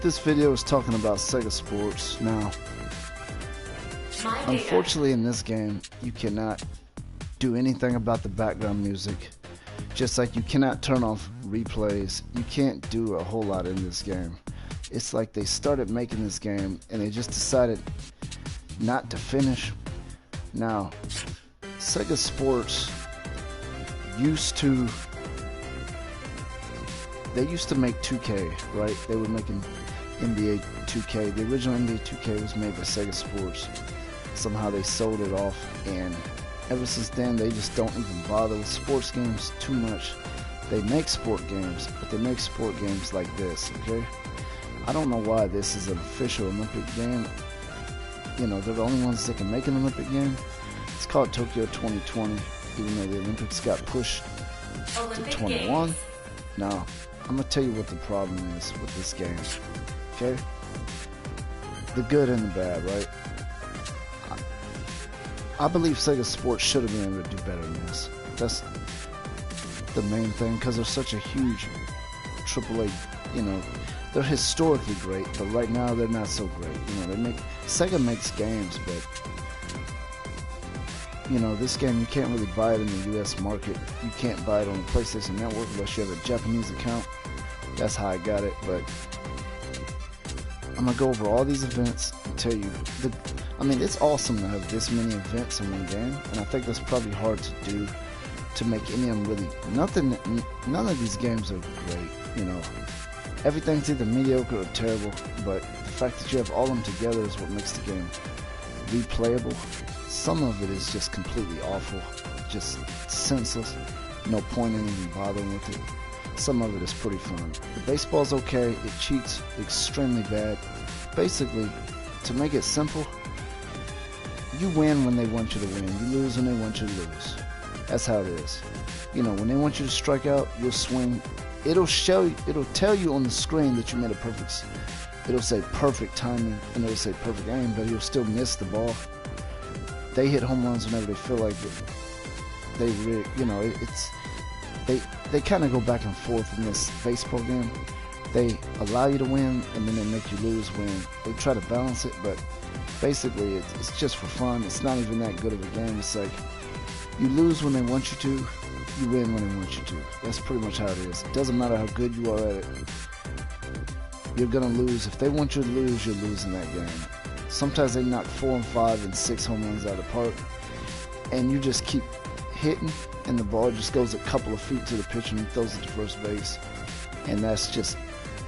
This video is talking about Sega Sports. Now, unfortunately in this game, you cannot do anything about the background music. Just like you cannot turn off replays, you can't do a whole lot in this game. It's like they started making this game and they just decided not to finish. Now, Sega Sports used to make 2K, right? They were making NBA 2K. The original NBA 2K was made by Sega Sports. Somehow they sold it off, and ever since then they just don't even bother with sports games too much. They make sport games, but they make sport games like this, okay? I don't know why this is an official Olympic game. You know, they're the only ones that can make an Olympic game. It's called Tokyo 2020, even though the Olympics got pushed to 21. Now, I'm gonna tell you what the problem is with this game, okay? The good and the bad, right? I believe Sega Sports should have been able to do better than this. That's the main thing, because they're such a huge AAA, you know, they're historically great, but right now they're not so great. You know, Sega makes games, but you know, this game you can't really buy it in the US market. You can't buy it on the PlayStation Network unless you have a Japanese account. That's how I got it, but I'm gonna go over all these events and tell you I mean, it's awesome to have this many events in one game, and I think that's probably hard to do, to make any of them really. None of these games are great, you know. Everything's either mediocre or terrible, but the fact that you have all of them together is what makes the game replayable. Some of it is just completely awful, just senseless, no point in even bothering with it. Some of it is pretty fun. The baseball's okay, it cheats extremely bad. Basically, to make it simple, you win when they want you to win, you lose when they want you to lose. That's how it is. You know, when they want you to strike out, you'll swing. It'll tell you on the screen that you made a perfect, it'll say perfect timing, and it'll say perfect aim, but you'll still miss the ball. They hit home runs whenever they feel like it. You know, they kind of go back and forth in this baseball game. They allow you to win, and then they make you lose when they try to balance it, but basically it's just for fun. It's not even that good of a game. It's like you lose when they want you to, you win when they want you to. That's pretty much how it is. It doesn't matter how good you are at it. You're gonna lose. If they want you to lose, you're losing that game. Sometimes they knock 4 and 5 and 6 home runs out of the park, and you just keep hitting, and the ball just goes a couple of feet to the pitcher and throws it to first base, and that's just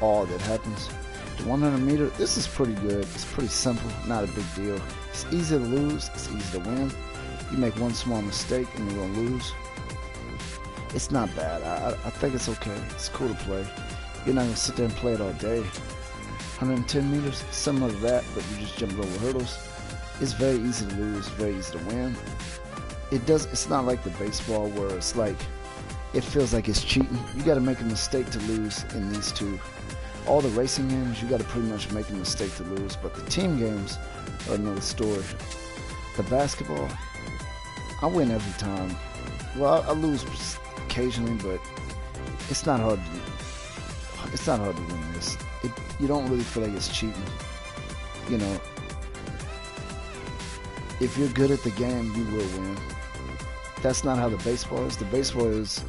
all that happens. The 100 meter, this is pretty good. It's pretty simple, not a big deal. It's easy to lose, it's easy to win. You make one small mistake and you're gonna lose. It's not bad. I think it's okay. It's cool to play. You're not gonna sit there and play it all day. 110 meters, similar to that, but you just jump over hurdles. It's very easy to lose, very easy to win. It's not like the baseball where it's like, it feels like it's cheating. You gotta make a mistake to lose in these two. All the racing games, you gotta pretty much make a mistake to lose, but the team games are another story. The basketball, I win every time. Well, I lose occasionally, but it's not hard to win this. You don't really feel like it's cheating. You know, if you're good at the game, you will win. That's not how the baseball is. The baseball is,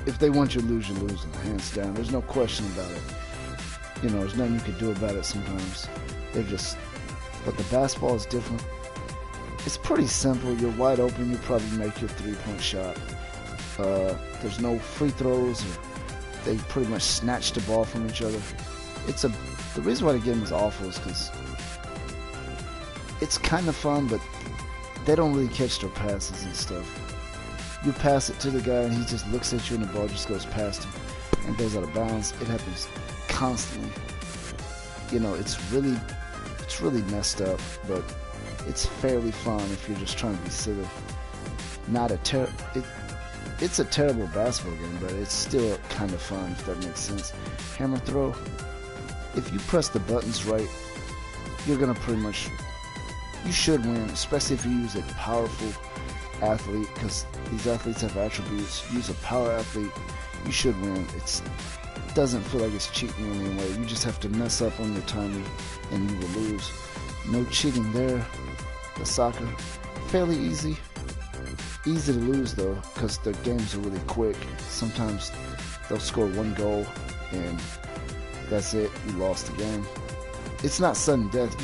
if they want you to lose, you're losing, hands down. There's no question about it. You know, there's nothing you can do about it sometimes. But the basketball is different. It's pretty simple. You're wide open. You probably make your 3-point shot. There's no free throws. They pretty much snatch the ball from each other. The reason why the game is awful is because it's kind of fun, but they don't really catch their passes and stuff. You pass it to the guy and he just looks at you and the ball just goes past him and goes out of bounds. It happens constantly. You know, it's really messed up, but it's fairly fun if you're just trying to be silly. It's a terrible basketball game, but it's still kind of fun, if that makes sense. Hammer throw, if you press the buttons right, you're gonna you should win, especially if you use a powerful athlete, because these athletes have attributes. Use a power athlete, you should win. It's doesn't feel like it's cheating in any way. You just have to mess up on your timing and you will lose. No cheating there. The soccer, fairly easy. Easy to lose though, because the games are really quick. Sometimes they'll score one goal and that's it, you lost the game. It's not sudden death,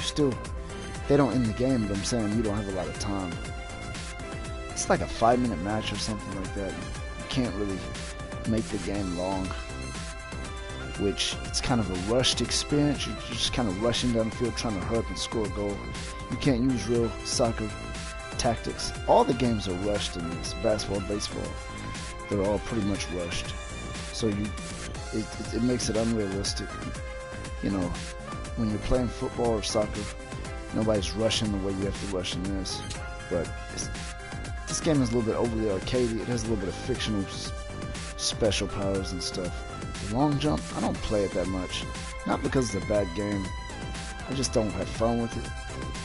they don't end the game, but I'm saying you don't have a lot of time. It's like a 5-minute match or something like that. You can't really make the game long, which it's kind of a rushed experience. You're just kind of rushing down the field trying to hurry up and score a goal. You can't use real soccer tactics. All the games are rushed in this. Basketball, baseball, they're all pretty much rushed. So it makes it unrealistic. You know, when you're playing football or soccer, nobody's rushing the way you have to rush in this. But this game is a little bit overly arcadey. It has a little bit of fictional special powers and stuff. The long jump, I don't play it that much. Not because it's a bad game. I just don't have fun with it.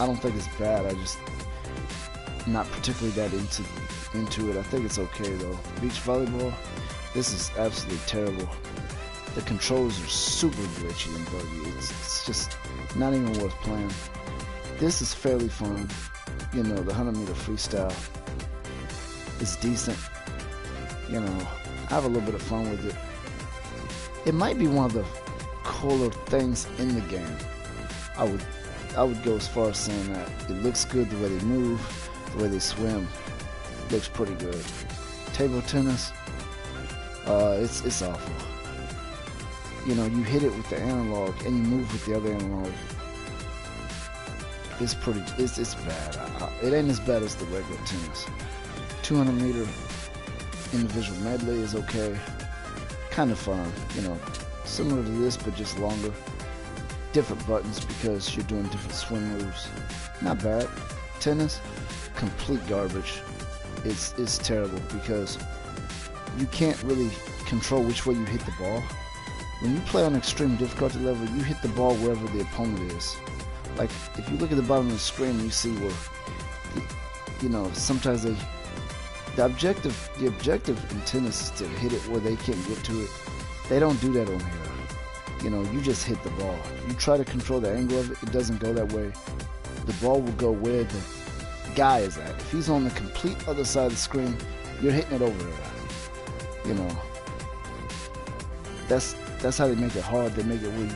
I don't think it's bad. I just not particularly that into it. I think it's okay though. Beach volleyball, this is absolutely terrible. The controls are super glitchy and buggy. It's just not even worth playing. This is fairly fun. You know, the 100-meter freestyle is decent. You know, I have a little bit of fun with it. It might be one of the cooler things in the game. I would go as far as saying that. It looks good the way they move, the way they swim. Looks pretty good. Table tennis, it's awful. You know, you hit it with the analog and you move with the other analog. It's bad. It ain't as bad as the regular tennis. 200-meter individual medley is okay. Kind of fun, you know, similar to this but just longer. Different buttons because you're doing different swim moves. Not bad. Tennis, complete garbage. It's terrible because you can't really control which way you hit the ball. When you play on extreme difficulty level, you hit the ball wherever the opponent is. Like, if you look at the bottom of the screen, you see where, you know, sometimes the objective in tennis is to hit it where they can't get to it. They don't do that on here. You know, you just hit the ball. You try to control the angle of it, it doesn't go that way. The ball will go where the guy is at. If he's on the complete other side of the screen, you're hitting it over there. You know, that's how they make it hard. They make it where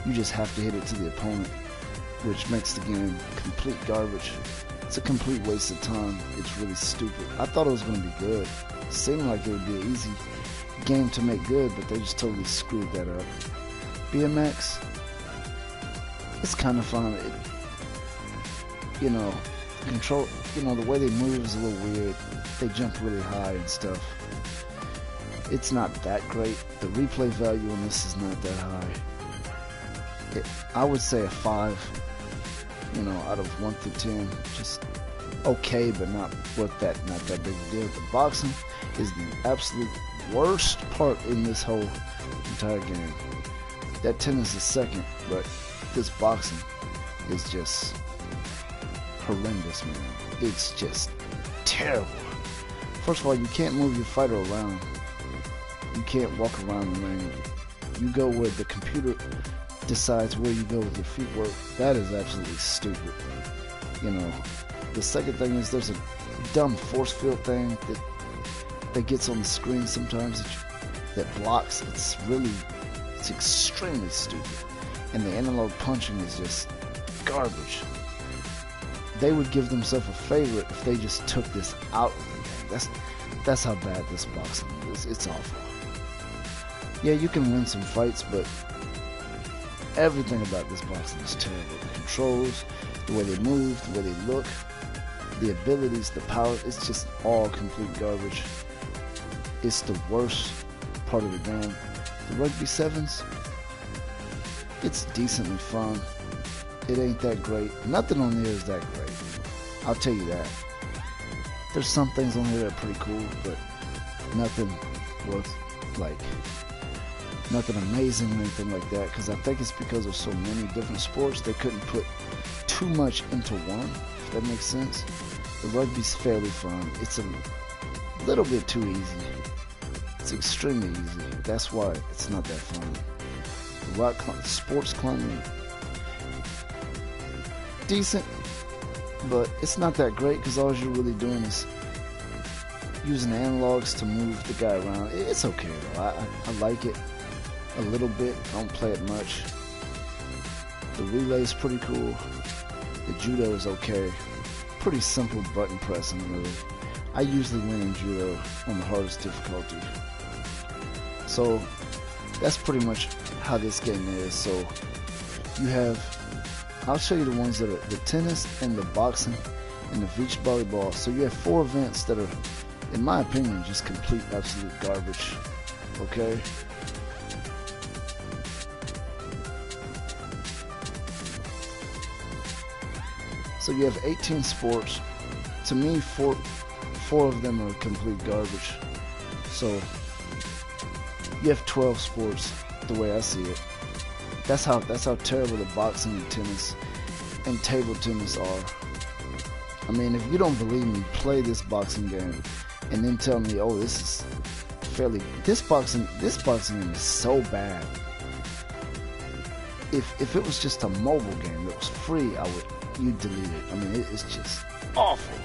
you just have to hit it to the opponent, which makes the game complete garbage. It's a complete waste of time. It's really stupid. I thought it was going to be good. It seemed like it would be an easy game to make good, but they just totally screwed that up. BMX, it's kind of fun. You know, control. You know, the way they move is a little weird. They jump really high and stuff. It's not that great. The replay value on this is not that high. I would say a 5. You know, out of 1 through 10, just okay, but not that big a deal. The boxing is the absolute worst part in this whole entire game. That tennis is second, but this boxing is just horrendous, man. It's just terrible. First of all, you can't move your fighter around. You can't walk around the ring. You go where the computer decides where you go with your feet work. That is absolutely stupid. You know, the second thing is there's a dumb force field thing that gets on the screen sometimes that blocks. It's extremely stupid. And the analog punching is just garbage. They would give themselves a favor if they just took this out of the game. That's how bad this boxing is. It's awful. Yeah, you can win some fights, but everything about this boxing is terrible. The controls, the way they move, the way they look, the abilities, the power, it's just all complete garbage. It's the worst part of the game. The Rugby 7s, it's decently fun. It ain't that great. Nothing on there is that great. I'll tell you that. There's some things on here that are pretty cool, but nothing worth, like, nothing amazing or anything like that, because I think it's because of so many different sports they couldn't put too much into one, if that makes sense. The rugby's fairly fun. It's a little bit too easy. It's extremely easy. That's why it's not that fun. Sports climbing, decent, but it's not that great because all you're really doing is using analogs to move the guy around. It's okay though. I like it a little bit. I don't play it much. The relay is pretty cool. The judo is okay. Pretty simple button pressing really. I usually win in judo on the hardest difficulty. So that's pretty much how this game is. So you have, I'll show you the ones that are the tennis and the boxing and the beach volleyball. So you have 4 events that are, in my opinion, just complete absolute garbage. Okay. So you have 18 sports. To me, four of them are complete garbage. So you have 12 sports, the way I see it. That's how terrible the boxing and tennis and table tennis are. I mean, if you don't believe me, play this boxing game and then tell me, oh, this is fairly. This boxing game is so bad. If it was just a mobile game that was free, you'd delete it. I mean, it's just awful.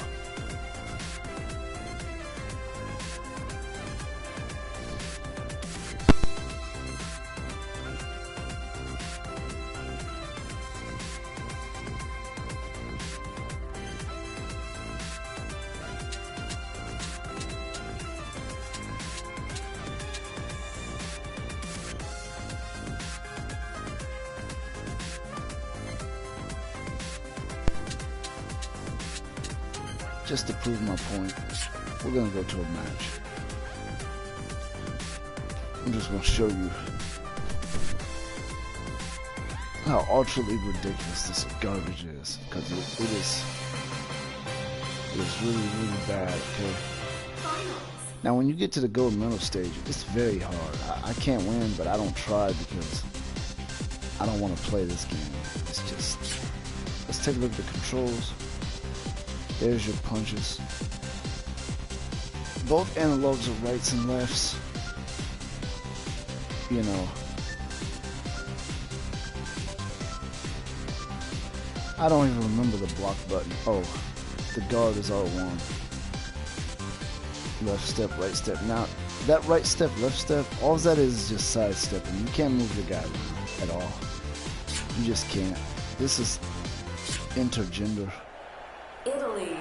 Just to prove my point, we're gonna go to a match. I'm just gonna show you how utterly ridiculous this garbage is, because it is really, really bad. Okay. Now, when you get to the gold medal stage, it's very hard. I can't win, but I don't try because I don't want to play this game. It's just. Let's take a look at the controls. There's your punches. Both analogs are rights and lefts. You know. I don't even remember the block button. Oh, the guard is R1. Left step, right step. Now, that right step, left step, all that is just sidestepping. You can't move your guy around at all. You just can't. This is intergender. Italy.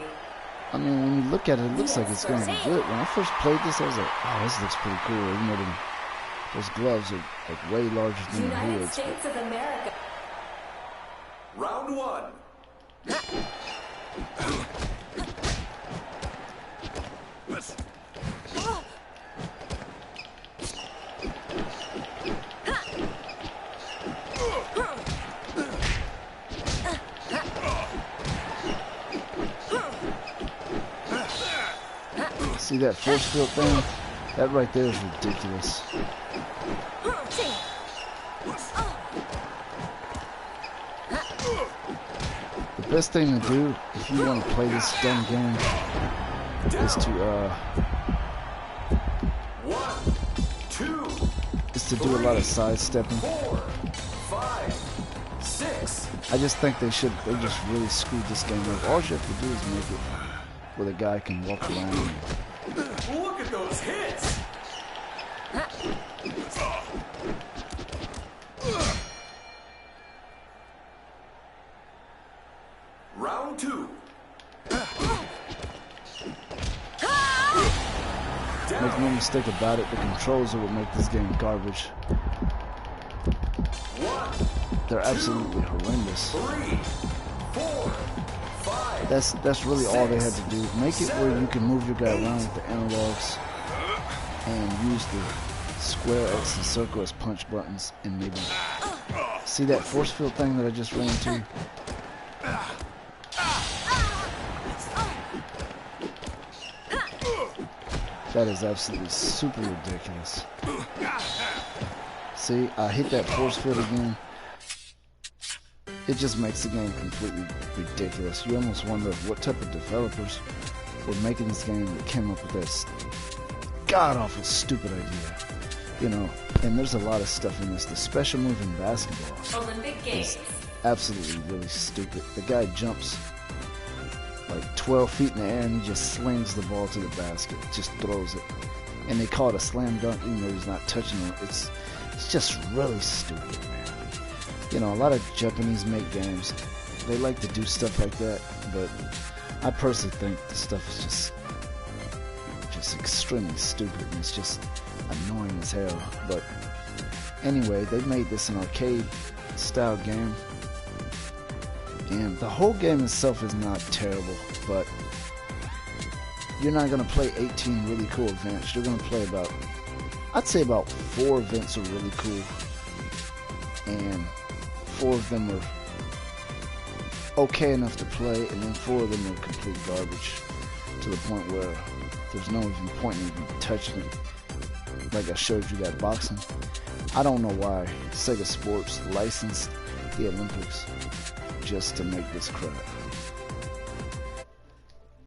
I mean, when you look at it, it looks like it's going to be good. When I first played this, I was like, oh, this looks pretty cool. Even though those gloves are like way larger than the hoods. United States of America. Round 1. See that force field thing? That right there is ridiculous. The best thing to do if you want to play this dumb game is to do a lot of sidestepping. 4, 5, 6. I just think they just really screwed this game up. All you have to do is make it where the guy can walk around. Look at those hits! Round 2. Make no mistake about it, the controls are what make this game garbage. 1, They're absolutely horrendous. 3, 4, 5. That's really all they had to do. Make it where you can move your guy around with the analogs and use the square, X, and circle as punch buttons, and maybe see that force field thing that I just ran to. That is absolutely super ridiculous. See, I hit that force field again. It just makes the game completely ridiculous. You almost wonder what type of developers were making this game that came up with this. god-awful stupid idea. You know, and there's a lot of stuff in this. The special move in basketball Olympic Games. is absolutely really stupid. The guy jumps like 12 feet in the air and he just slings the ball to the basket, just throws it. And they call it a slam dunk even though he's not touching it. It's just really stupid, man. You know, a lot of Japanese make games, they like to do stuff like that, but I personally think the stuff is just extremely stupid and it's just annoying as hell. But anyway, they made this an arcade style game, and the whole game itself is not terrible, but you're not going to play 18 really cool events. You're going to play about, I'd say about 4 events are really cool, and 4 of them are okay enough to play, and then 4 of them are complete garbage to the point where there's no even point in even touching it. Like I showed you that boxing. I don't know why Sega Sports licensed the Olympics just to make this crap.